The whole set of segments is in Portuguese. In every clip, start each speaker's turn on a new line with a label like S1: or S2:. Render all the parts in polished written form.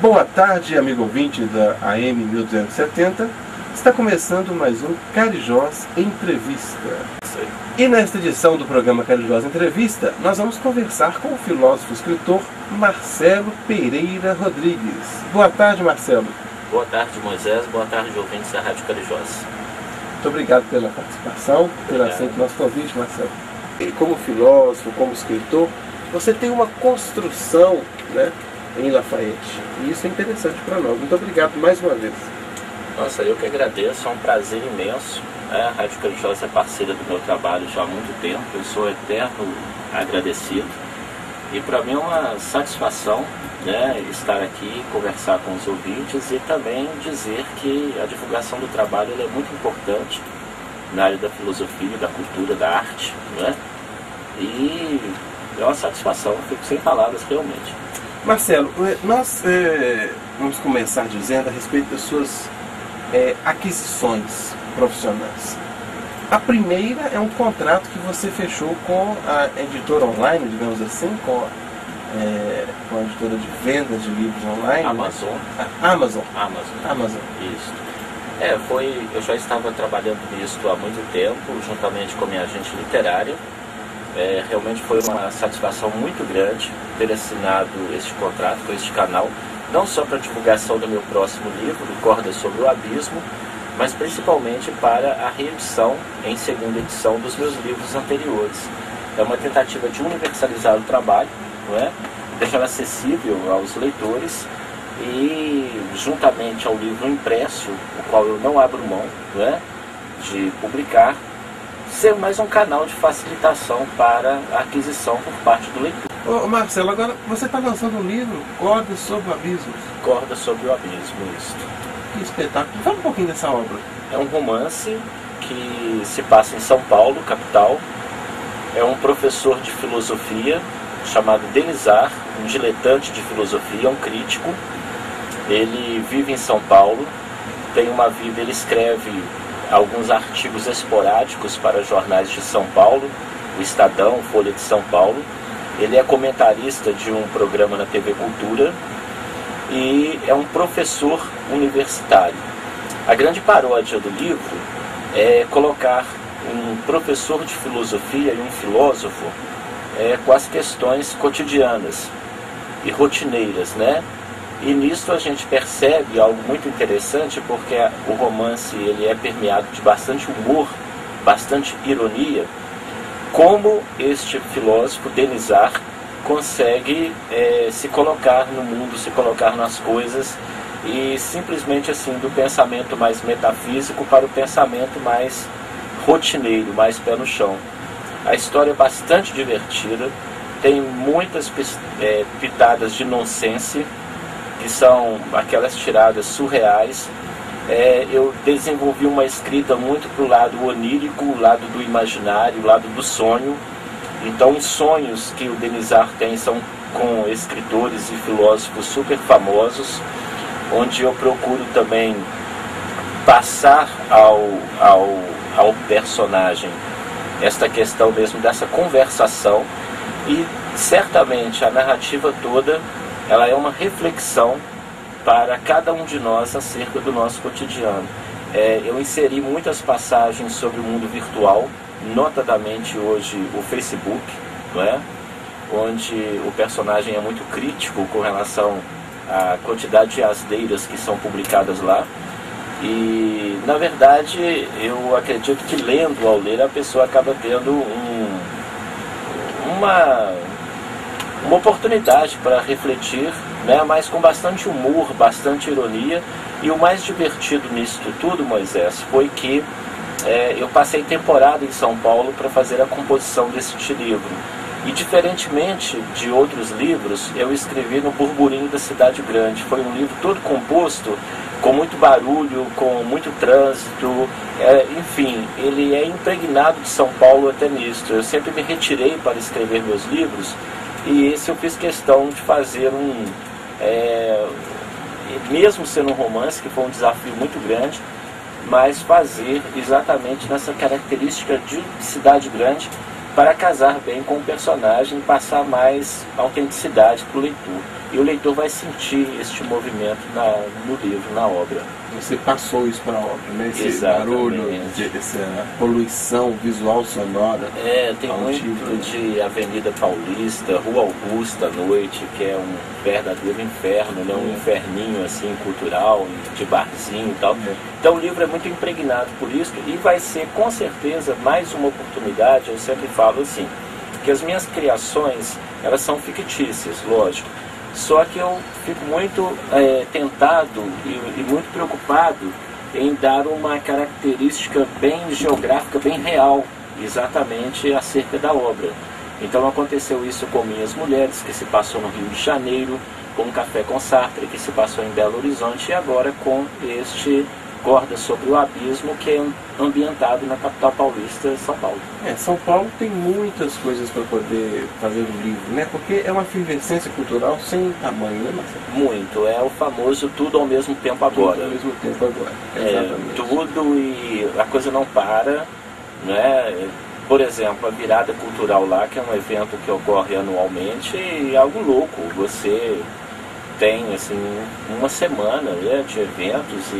S1: Boa tarde, amigo ouvinte da AM 1270. Está começando mais um Carijós Entrevista. E nesta edição do programa Carijós Entrevista, nós vamos conversar com o filósofo e escritor Marcelo Pereira Rodrigues. Boa tarde, Marcelo.
S2: Boa tarde, Moisés. Boa tarde, ouvintes da Rádio Carijós.
S1: Muito obrigado pela participação, pelo aceito do nosso convite, Marcelo. E como filósofo, como escritor, você tem uma construção, né, em Lafayette. E isso é interessante para nós. Muito obrigado mais uma vez.
S2: Nossa, eu que agradeço, é um prazer imenso. A Rádio Carijós é parceira do meu trabalho já há muito tempo, eu sou eterno agradecido. E para mim é uma satisfação, né, estar aqui, conversar com os ouvintes e também dizer que a divulgação do trabalho é muito importante na área da filosofia, da cultura, da arte, né? E é uma satisfação, fico sem palavras realmente.
S1: Marcelo, nós vamos começar dizendo a respeito das suas aquisições profissionais. A primeira é um contrato que você fechou com a editora online, digamos assim, com a editora de vendas de livros online.
S2: Amazon.
S1: Né? Amazon.
S2: Isso. Eu já estava trabalhando nisso há muito tempo, juntamente com a minha agente literária. Realmente foi uma satisfação muito grande ter assinado este contrato com este canal, não só para a divulgação do meu próximo livro, Cordas sobre o Abismo, mas principalmente para a reedição em segunda edição dos meus livros anteriores. É uma tentativa de universalizar o trabalho, não é? Deixar acessível aos leitores e, juntamente ao livro impresso, o qual eu não abro mão, não é, de publicar, ser mais um canal de facilitação para a aquisição por parte do leitor.
S1: Ô Marcelo, agora você está lançando um livro, Cordas sobre o Abismo.
S2: Cordas sobre o Abismo, isso.
S1: Que espetáculo. Fala um pouquinho dessa obra.
S2: É um romance que se passa em São Paulo, capital. É um professor de filosofia chamado Denizar, um diletante de filosofia, um crítico. Ele vive em São Paulo, tem uma vida, ele escreve alguns artigos esporádicos para jornais de São Paulo, o Estadão, Folha de São Paulo. Ele é comentarista de um programa na TV Cultura e é um professor universitário. A grande paródia do livro é colocar um professor de filosofia e um filósofo com as questões cotidianas e rotineiras, né? E nisso a gente percebe algo muito interessante, porque o romance ele é permeado de bastante humor, bastante ironia, como este filósofo, Denizar, consegue se colocar no mundo, se colocar nas coisas, e simplesmente assim, do pensamento mais metafísico para o pensamento mais rotineiro, mais pé no chão. A história é bastante divertida, tem muitas pitadas de nonsense, que são aquelas tiradas surreais. Eu desenvolvi uma escrita muito para o lado onírico, o lado do imaginário, o lado do sonho. Então os sonhos que o Denizar tem são com escritores e filósofos super famosos, onde eu procuro também passar ao personagem esta questão mesmo dessa conversação, e certamente a narrativa toda ela é uma reflexão para cada um de nós acerca do nosso cotidiano. Eu inseri muitas passagens sobre o mundo virtual, notadamente hoje o Facebook, não é? Onde o personagem é muito crítico com relação à quantidade de asneiras que são publicadas lá. E, na verdade, eu acredito que lendo, ao ler, a pessoa acaba tendo uma oportunidade para refletir, né, mas com bastante humor, bastante ironia. E o mais divertido nisso tudo, Moisés, foi que eu passei temporada em São Paulo para fazer a composição deste livro. E diferentemente de outros livros, eu escrevi no burburinho da cidade grande. Foi um livro todo composto, com muito barulho, com muito trânsito, enfim, ele é impregnado de São Paulo até nisso. Eu sempre me retirei para escrever meus livros, e esse eu fiz questão de fazer mesmo sendo um romance, que foi um desafio muito grande, mas fazer exatamente nessa característica de cidade grande, para casar bem com o personagem e passar mais autenticidade para o leitor. E o leitor vai sentir este movimento no livro, na obra.
S1: Você passou isso para a obra, né? Esse
S2: Exatamente.
S1: barulho, essa poluição visual sonora.
S2: Tem muito de Avenida Paulista, Rua Augusta à noite, que é um verdadeiro inferno, né? Um inferninho assim, cultural, de barzinho e tal. Então o livro é muito impregnado por isso e vai ser com certeza mais uma oportunidade. Eu sempre falo assim, que as minhas criações, elas são fictícias, lógico. Só que eu fico muito tentado e muito preocupado em dar uma característica bem geográfica, bem real, exatamente acerca da obra. Então aconteceu isso com Minhas Mulheres, que se passou no Rio de Janeiro, com Café com Sartre, que se passou em Belo Horizonte, e agora com este Corda sobre o Abismo, que é ambientado na capital paulista, São Paulo.
S1: São Paulo tem muitas coisas para poder fazer um livro, né? Porque é uma efervescência cultural sem tamanho, né, Marcelo?
S2: Muito, é o famoso tudo ao mesmo tempo agora.
S1: Tudo ao mesmo tempo agora, exatamente.
S2: Tudo e a coisa não para, né? Por exemplo, a Virada Cultural lá, que é um evento que ocorre anualmente, é algo louco. Você tem, assim, uma semana, né, de eventos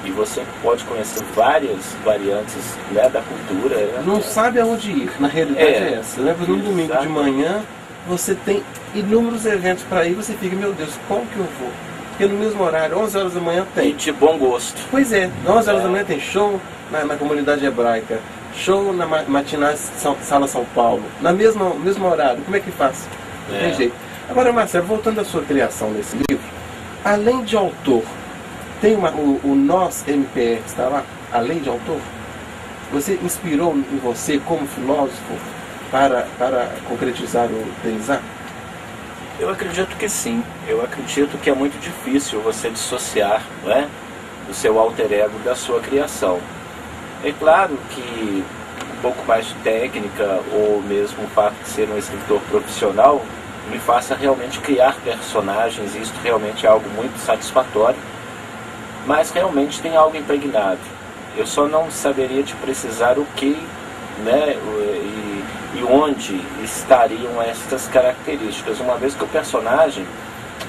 S2: e você pode conhecer várias variantes, né, da cultura.
S1: Não sabe aonde ir, na realidade é essa. Né? No domingo de manhã, você tem inúmeros eventos para ir, você fica, meu Deus, qual que eu vou? Porque no mesmo horário, 11 horas da manhã tem.
S2: E de bom gosto.
S1: Pois é, 11 horas da manhã tem show na comunidade hebraica, show na Matinais Sala São Paulo, no mesmo horário. Como é que faz? Não tem jeito. Agora, Marcelo, voltando à sua criação nesse livro, além de autor, tem o Nós MPR, está lá, além de autor? Você inspirou em você como filósofo para concretizar o Denizar?
S2: Eu acredito que sim. Eu acredito que é muito difícil você dissociar, né, o seu alter ego da sua criação. É claro que um pouco mais de técnica, ou mesmo o fato de ser um escritor profissional, me faça realmente criar personagens, e isso realmente é algo muito satisfatório. Mas realmente tem algo impregnado. Eu só não saberia te precisar o que, né, e onde estariam estas características, uma vez que o personagem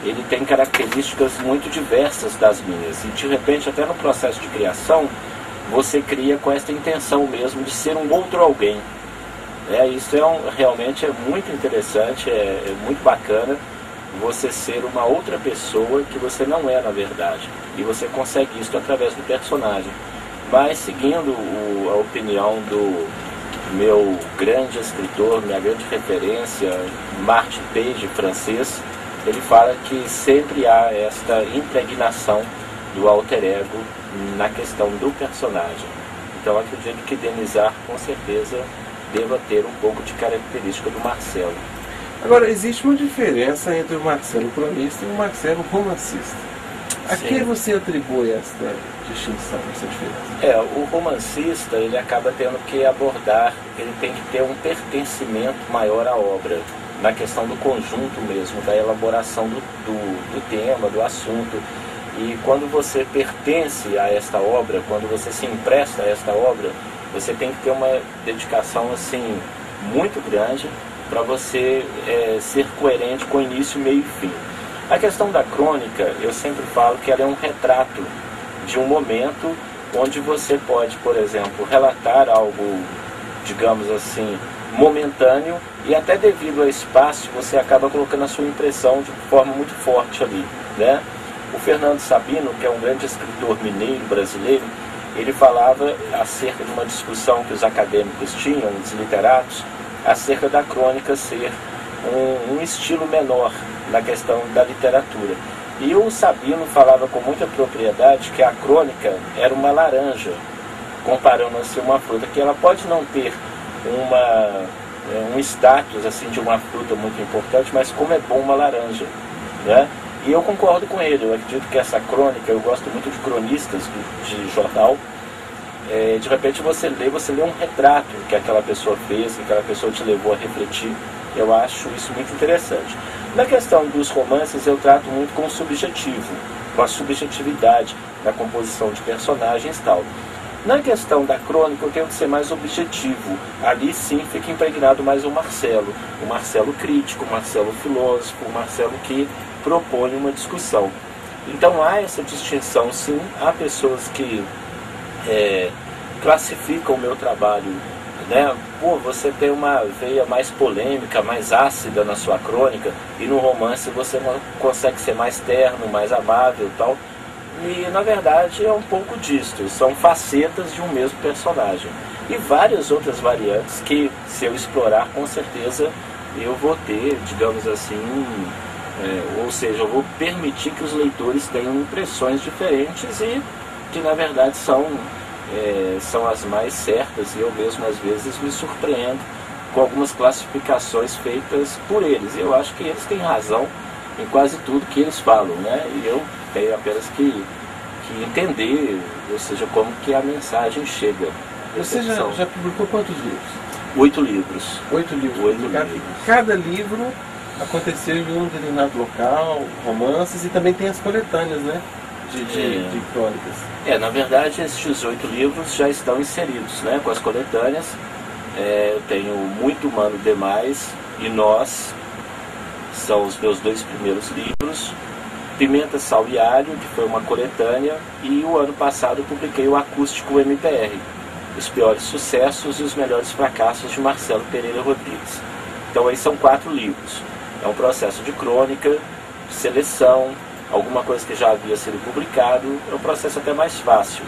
S2: ele tem características muito diversas das minhas, e de repente até no processo de criação você cria com esta intenção mesmo de ser um outro alguém. Isso realmente é muito interessante, é muito bacana você ser uma outra pessoa que você não é na verdade, e você consegue isso através do personagem. Mas seguindo a opinião do meu grande escritor, minha grande referência, Martin Page, francês, ele fala que sempre há esta impregnação do alter ego na questão do personagem. Então acredito que Denizar com certeza deva ter um pouco de característica do Marcelo.
S1: Agora, existe uma diferença entre o Marcelo cronista e o Marcelo romancista. A que você atribui esta distinção, essa diferença?
S2: O romancista, ele acaba tendo que abordar, ele tem que ter um pertencimento maior à obra, na questão do conjunto mesmo, da elaboração do tema, do assunto. E quando você pertence a esta obra, quando você se empresta a esta obra, você tem que ter uma dedicação assim muito grande para você ser coerente com início, meio e fim. A questão da crônica, eu sempre falo que ela é um retrato de um momento onde você pode, por exemplo, relatar algo, digamos assim, momentâneo, e até devido ao espaço você acaba colocando a sua impressão de forma muito forte ali, né? O Fernando Sabino, que é um grande escritor mineiro brasileiro, ele falava acerca de uma discussão que os acadêmicos tinham, os literatos, acerca da crônica ser um estilo menor na questão da literatura. E o Sabino falava com muita propriedade que a crônica era uma laranja, comparando-se a uma fruta, que ela pode não ter um status assim, de uma fruta muito importante, mas como é bom uma laranja, né? E eu concordo com ele, eu acredito que essa crônica, eu gosto muito de cronistas de jornal, de repente você lê um retrato que aquela pessoa fez, que aquela pessoa te levou a refletir. Eu acho isso muito interessante. Na questão dos romances, eu trato muito com o subjetivo, com a subjetividade na composição de personagens e tal. Na questão da crônica, eu tenho que ser mais objetivo. Ali sim fica impregnado mais o Marcelo crítico, o Marcelo filósofo, o Marcelo que propõe uma discussão. Então há essa distinção sim, há pessoas que classificam o meu trabalho, né? Pô, você tem uma veia mais polêmica, mais ácida na sua crônica, e no romance você consegue ser mais terno, mais amável e tal. E na verdade é um pouco disto, são facetas de um mesmo personagem. E várias outras variantes que, se eu explorar, com certeza eu vou ter, digamos assim, ou seja, eu vou permitir que os leitores tenham impressões diferentes e que na verdade são as mais certas, e eu mesmo às vezes me surpreendo com algumas classificações feitas por eles. Eu acho que eles têm razão em quase tudo que eles falam, né? E eu tenho apenas que entender, ou seja, como que a mensagem chega.
S1: Você já publicou quantos livros?
S2: 8 livros.
S1: 8 livros.
S2: 8 livros.
S1: Cada livro aconteceu em um determinado local, romances, e também tem as coletâneas, né? De crônicas.
S2: Na verdade, estes 8 livros já estão inseridos, né? Com as coletâneas. Eu tenho Muito Humano Demais e Nós, são os meus 2 primeiros livros. Pimenta, Sal e Alho, que foi uma coletânea, e o ano passado eu publiquei o Acústico MPR, os piores sucessos e os melhores fracassos de Marcelo Pereira Rodrigues. Então aí são 4 livros. É um processo de crônica, de seleção, alguma coisa que já havia sido publicado, é um processo até mais fácil.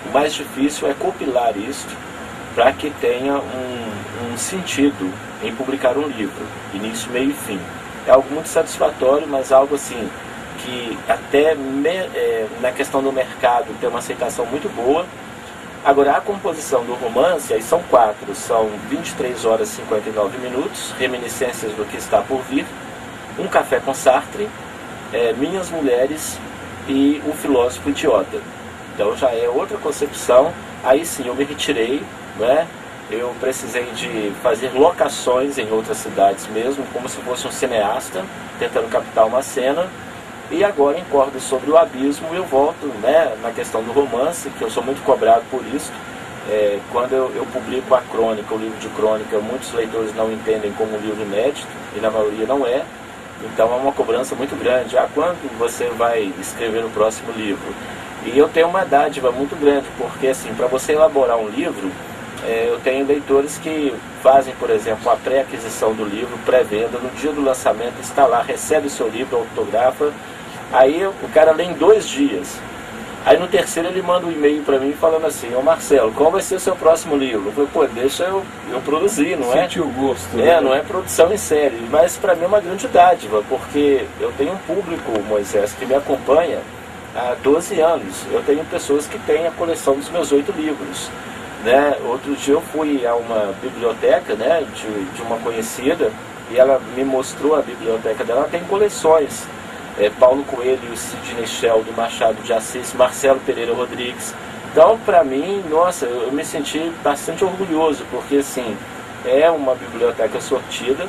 S2: O mais difícil é compilar isto para que tenha um sentido em publicar um livro, início, meio e fim. É algo muito satisfatório, mas algo assim que até na questão do mercado tem uma aceitação muito boa. Agora, a composição do romance, aí são 4, são 23 horas e 59 minutos, Reminiscências do que está por vir, Um Café com Sartre, Minhas Mulheres e O Filósofo Idiota. Então já é outra concepção. Aí sim eu me retirei, né? Eu precisei de fazer locações em outras cidades mesmo, como se fosse um cineasta tentando captar uma cena. E agora, em Cordas sobre o Abismo, eu volto, né, na questão do romance, que eu sou muito cobrado por isso. Quando eu publico a crônica, o livro de crônica, muitos leitores não entendem como um livro inédito, e na maioria não é. Então é uma cobrança muito grande. Quando você vai escrever o próximo livro? E eu tenho uma dádiva muito grande, porque assim, para você elaborar um livro, eu tenho leitores que fazem, por exemplo, a pré-aquisição do livro, pré-venda, no dia do lançamento está lá, recebe o seu livro, autografa, aí o cara lê em 2 dias. Aí no terceiro ele manda um e-mail para mim falando assim: ô Marcelo, qual vai ser o seu próximo livro? Eu falei, pô, deixa eu produzir, não é?
S1: Sentir o gosto. Né?
S2: Não é produção em série, mas para mim é uma grande dádiva, porque eu tenho um público, Moisés, que me acompanha há 12 anos. Eu tenho pessoas que têm a coleção dos meus 8 livros. Né? Outro dia eu fui a uma biblioteca, né, de uma conhecida, e ela me mostrou a biblioteca dela. Ela tem coleções. Paulo Coelho, Sidney Sheldon, Machado de Assis, Marcelo Pereira Rodrigues. Então, para mim, nossa, eu me senti bastante orgulhoso, porque assim, é uma biblioteca sortida,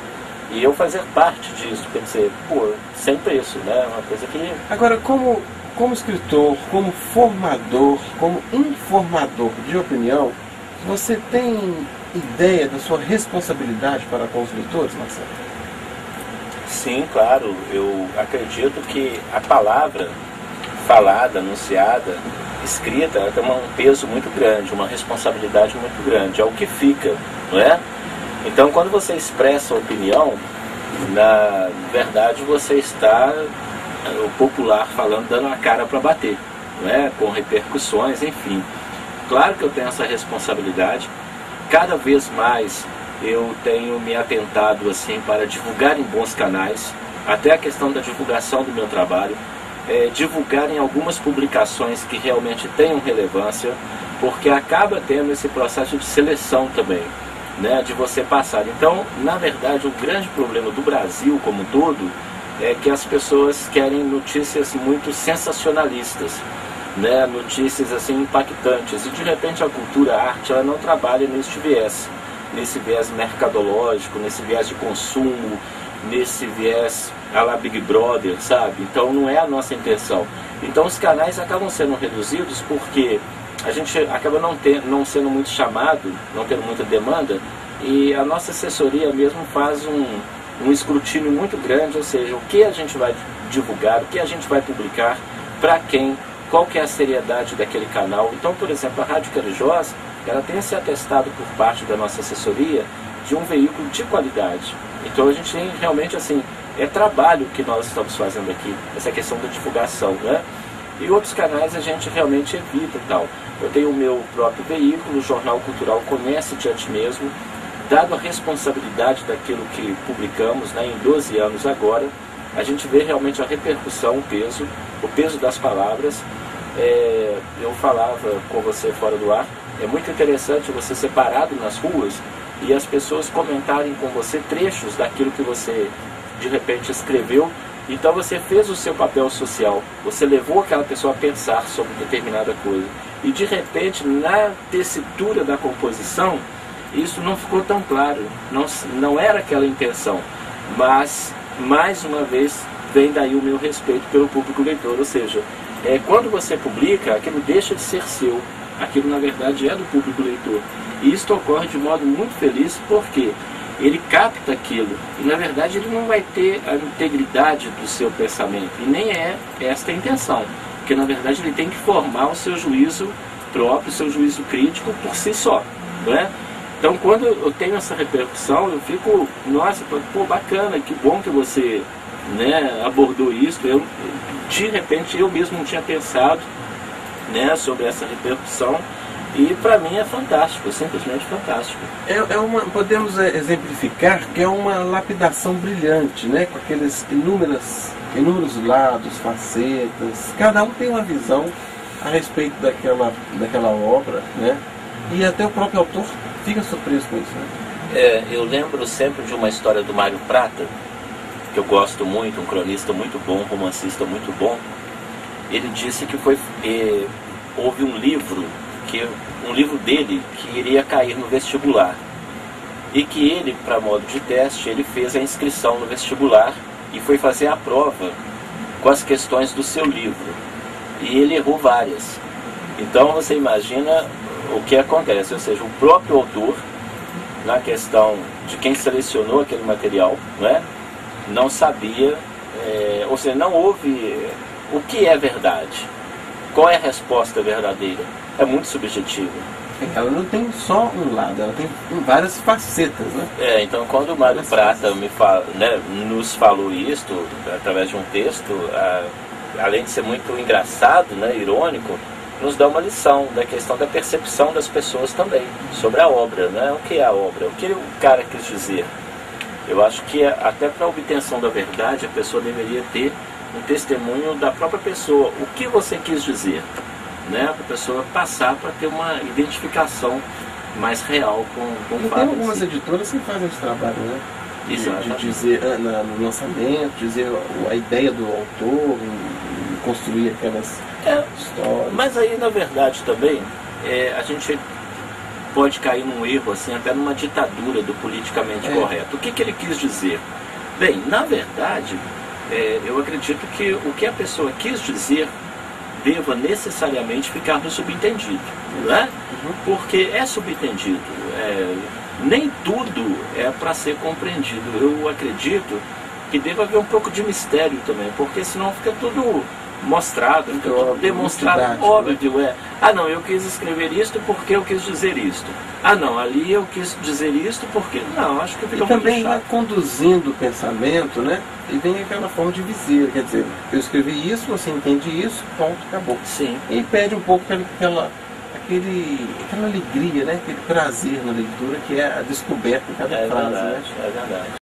S2: e eu fazer parte disso, quer dizer, pô, sem preço, né? Uma coisa que...
S1: Agora, como escritor, como formador, como informador de opinião, você tem ideia da sua responsabilidade para com os leitores, Marcelo?
S2: Sim, claro. Eu acredito que a palavra falada, anunciada, escrita, ela tem um peso muito grande, uma responsabilidade muito grande. É o que fica, não é? Então, quando você expressa a opinião, na verdade você está, o popular falando, dando a cara para bater, não é? Com repercussões, enfim. Claro que eu tenho essa responsabilidade. Cada vez mais eu tenho me atentado assim para divulgar em bons canais, até a questão da divulgação do meu trabalho, divulgar em algumas publicações que realmente tenham relevância, porque acaba tendo esse processo de seleção também, né, de você passar. Então, na verdade, o grande problema do Brasil como um todo é que as pessoas querem notícias muito sensacionalistas, né, notícias assim impactantes, e de repente a cultura, a arte, ela não trabalha nesse viés mercadológico, nesse viés de consumo, nesse viés à la Big Brother, sabe? Então não é a nossa intenção. Então os canais acabam sendo reduzidos porque a gente acaba não sendo muito chamado, não tendo muita demanda, e a nossa assessoria mesmo faz um escrutínio muito grande, ou seja, o que a gente vai divulgar, o que a gente vai publicar, para quem, qual que é a seriedade daquele canal. Então, por exemplo, a Rádio Carijós, ela tem esse atestado por parte da nossa assessoria de um veículo de qualidade. Então a gente tem realmente assim, é trabalho que nós estamos fazendo aqui, essa questão da divulgação, né? E outros canais a gente realmente evita e tal. Eu tenho o meu próprio veículo, o Jornal Cultural Conhece de Ti Mesmo, dado a responsabilidade daquilo que publicamos, né, em 12 anos agora, a gente vê realmente a repercussão, o peso das palavras. Eu falava com você fora do ar, é muito interessante você ser parado nas ruas e as pessoas comentarem com você trechos daquilo que você de repente escreveu. Então você fez o seu papel social, você levou aquela pessoa a pensar sobre determinada coisa. E de repente, na tessitura da composição, isso não ficou tão claro, não era aquela intenção. Mas, mais uma vez, vem daí o meu respeito pelo público leitor. Ou seja, quando você publica, aquilo deixa de ser seu, aquilo na verdade é do público leitor. E isso ocorre de modo muito feliz, porque ele capta aquilo, e na verdade ele não vai ter a integridade do seu pensamento, e nem é esta a intenção, porque na verdade ele tem que formar o seu juízo próprio, o seu juízo crítico por si só, não é? Então quando eu tenho essa repercussão, eu fico, nossa, pô, bacana, que bom que você, né, abordou isso. De repente eu mesmo não tinha pensado, né, sobre essa repercussão. E para mim é fantástico, simplesmente fantástico.
S1: Podemos exemplificar que é uma lapidação brilhante, né? Com aqueles inúmeros lados, facetas. Cada um tem uma visão a respeito daquela obra, né? E até o próprio autor fica surpreso com isso, né?
S2: Eu lembro sempre de uma história do Mário Prata, que eu gosto muito, um cronista muito bom, um romancista muito bom. Ele disse que houve um livro dele que iria cair no vestibular, e que ele, para modo de teste, ele fez a inscrição no vestibular e foi fazer a prova com as questões do seu livro, e ele errou várias. Então você imagina o que acontece, ou seja, o próprio autor, na questão de quem selecionou aquele material, né, não sabia, ou seja, não houve o que é verdade, qual é a resposta verdadeira. É muito subjetivo.
S1: Ela não tem só um lado, ela tem várias facetas, né?
S2: Então quando o Mário Prata nos falou isto através de um texto, além de ser muito engraçado, né, irônico, nos dá uma lição da questão da percepção das pessoas também sobre a obra, né? O que é a obra? O que o cara quis dizer? Eu acho que até para a obtenção da verdade a pessoa deveria ter um testemunho da própria pessoa. O que você quis dizer? Né, para a pessoa passar para ter uma identificação mais real com o fato.
S1: Tem algumas editoras que fazem esse trabalho, né? De dizer no lançamento, dizer a ideia do autor, construir aquelas histórias.
S2: Mas aí, na verdade, também, a gente pode cair num erro, assim, até numa ditadura do politicamente correto. O que ele quis dizer? Bem, na verdade, eu acredito que o que a pessoa quis dizer deva necessariamente ficar no subentendido, né? Porque é subentendido, nem tudo é para ser compreendido. Eu acredito que deva haver um pouco de mistério também, porque senão fica tudo mostrado, fica tudo demonstrado, óbvio, não, eu quis escrever isto porque eu quis dizer isto. Não, ali eu quis dizer isto porque... Não, acho que fica muito chato.
S1: E também vai conduzindo o pensamento, né? E vem aquela forma de viseira, quer dizer, eu escrevi isso, você entende isso, ponto, acabou.
S2: Sim.
S1: E perde um pouco aquela alegria, né? Aquele prazer na leitura, que é a descoberta em cada frase, né?
S2: É verdade.